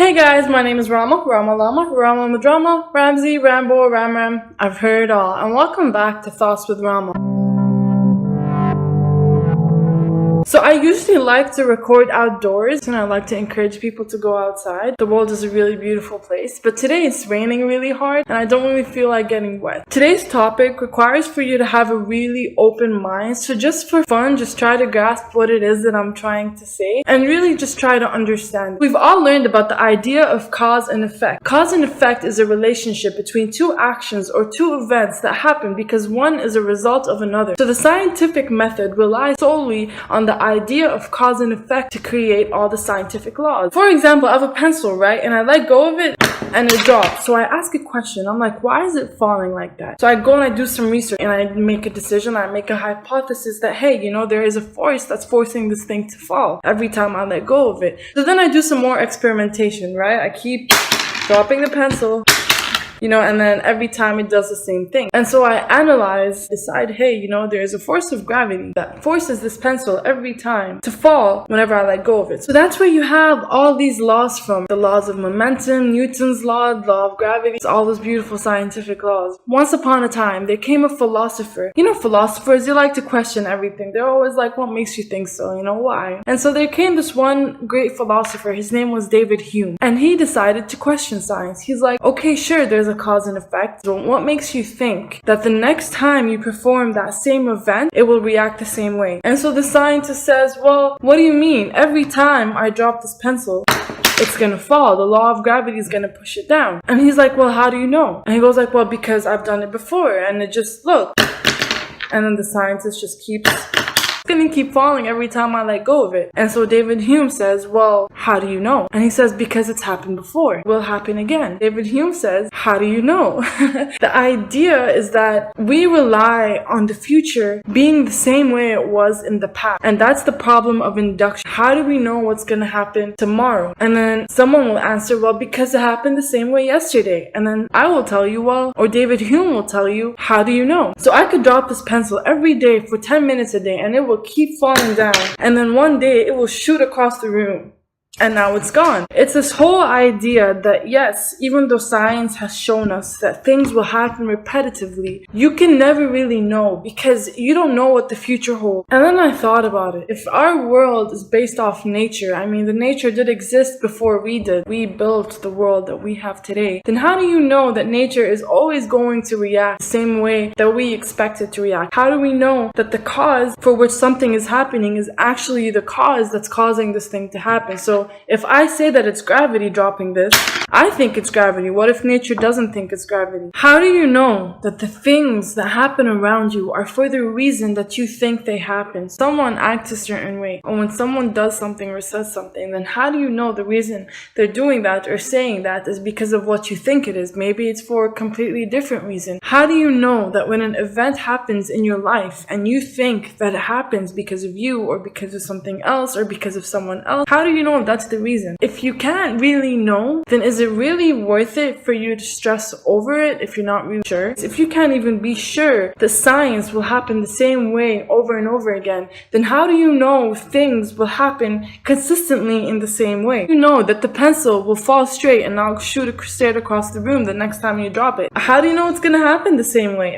Hey guys, my name is Rama Lama, Rama Drama, Ramsey, Rambo, Ram. I've heard it all, and welcome back to Thoughts with Rama. So I usually like to record outdoors and I like to encourage people to go outside. The world is a really beautiful place, but today it's raining really hard and I don't really feel like getting wet. Today's topic requires for you to have a really open mind. So just for fun, just try to grasp what it is that I'm trying to say and really just try to understand. We've all learned about the idea of cause and effect. Cause and effect is a relationship between two actions or two events that happen because one is a result of another. So the scientific method relies solely on the idea of cause and effect to create all the scientific laws. For example, I have a pencil, right? And I let go of it and it drops. So I ask a question. I'm like, why is it falling like that? So I go and I do some research and I make a decision. I make a hypothesis that, hey, there is a force that's forcing this thing to fall every time I let go of it. So then I do some more experimentation, right? I keep dropping the pencil, and then every time it does the same thing. And so I decide, hey, there is a force of gravity that forces this pencil every time to fall whenever I let go of it. So that's where you have all these laws from. The laws of momentum, Newton's law of gravity, all those beautiful scientific laws. Once upon a time, there came a philosopher. Philosophers, they like to question everything. They're always like, what makes you think so? Why? And so there came this one great philosopher. His name was David Hume. And he decided to question science. He's like, okay, sure, there's a cause and effect. So what makes you think that the next time you perform that same event, it will react the same way? And so the scientist says, well, what do you mean? Every time I drop this pencil, it's gonna fall. The law of gravity is gonna push it down. And he's like, well, how do you know? And he goes like, well, because I've done it before and it just, look. And then the scientist just keeps gonna keep falling every time I let go of it. And so David Hume says, well, how do you know? And he says, because it's happened before. It will happen again. David Hume says, how do you know? The idea is that we rely on the future being the same way it was in the past. And that's the problem of induction. How do we know what's gonna happen tomorrow? And then someone will answer, well, because it happened the same way yesterday. And then I will tell you, well, or David Hume will tell you, how do you know? So I could drop this pencil every day for 10 minutes a day and it will keep falling down, and then one day it will shoot across the room and now it's gone. It's this whole idea that yes, even though science has shown us that things will happen repetitively, you can never really know because you don't know what the future holds. And then I thought about it. If our world is based off nature, the nature did exist before we did. We built the world that we have today. Then how do you know that nature is always going to react the same way that we expect it to react? How do we know that the cause for which something is happening is actually the cause that's causing this thing to happen? So if I say that it's gravity dropping this, I think it's gravity. What if nature doesn't think it's gravity? How do you know that the things that happen around you are for the reason that you think they happen? Someone acts a certain way, or when someone does something or says something, then how do you know the reason they're doing that or saying that is because of what you think it is? Maybe it's for a completely different reason. How do you know that when an event happens in your life and you think that it happens because of you or because of something else or because of someone else, how do you know that's the reason? If you can't really know, then is it really worth it for you to stress over it if you're not really sure? If you can't even be sure that science will happen the same way over and over again, then how do you know things will happen consistently in the same way? You know that the pencil will fall straight and not shoot straight across the room the next time you drop it. How do you know it's gonna happen the same way?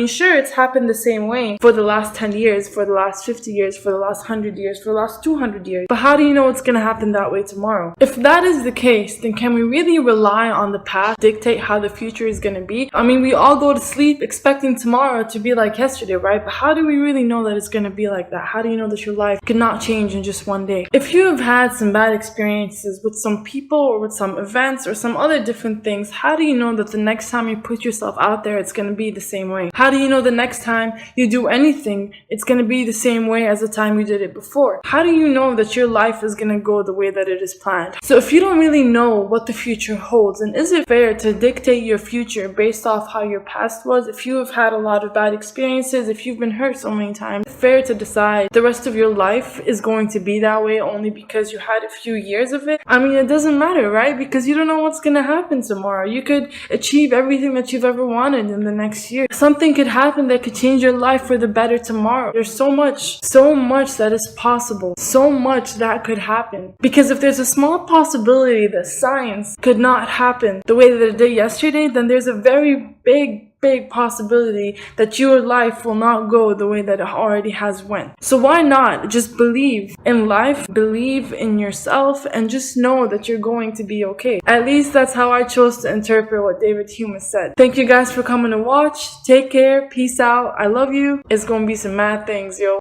Sure, it's happened the same way for the last 10 years, for the last 50 years, for the last 100 years, for the last 200 years. But how do you know it's gonna happen that way tomorrow? If that is the case, then can we really rely on the past to dictate how the future is going to be? We all go to sleep expecting tomorrow to be like yesterday, right? But how do we really know that it's going to be like that? How do you know that your life cannot change in just one day? If you have had some bad experiences with some people or with some events or some other different things, how do you know that the next time you put yourself out there, it's going to be the same way? How do you know the next time you do anything, it's going to be the same way as the time you did it before? How do you know that your life is going to go the way that it is planned? So if you don't really know what the future holds, then is it fair to dictate your future based off how your past was? If you have had a lot of bad experiences, if you've been hurt so many times, it's fair to decide the rest of your life is going to be that way only because you had a few years of it? It doesn't matter, right? Because you don't know what's going to happen tomorrow. You could achieve everything that you've ever wanted in the next year. Something could happen that could change your life for the better tomorrow. There's so much that is possible, so much that could happen. Because if there's a small possibility that science could not happen the way that it did yesterday, then there's a very big possibility that your life will not go the way that it already has went. So why not just believe in life, believe in yourself, and just know that you're going to be okay. At least that's how I chose to interpret what David Hume has said. Thank you guys for coming to watch. Take care. Peace out. I love you. It's gonna be some mad things, yo.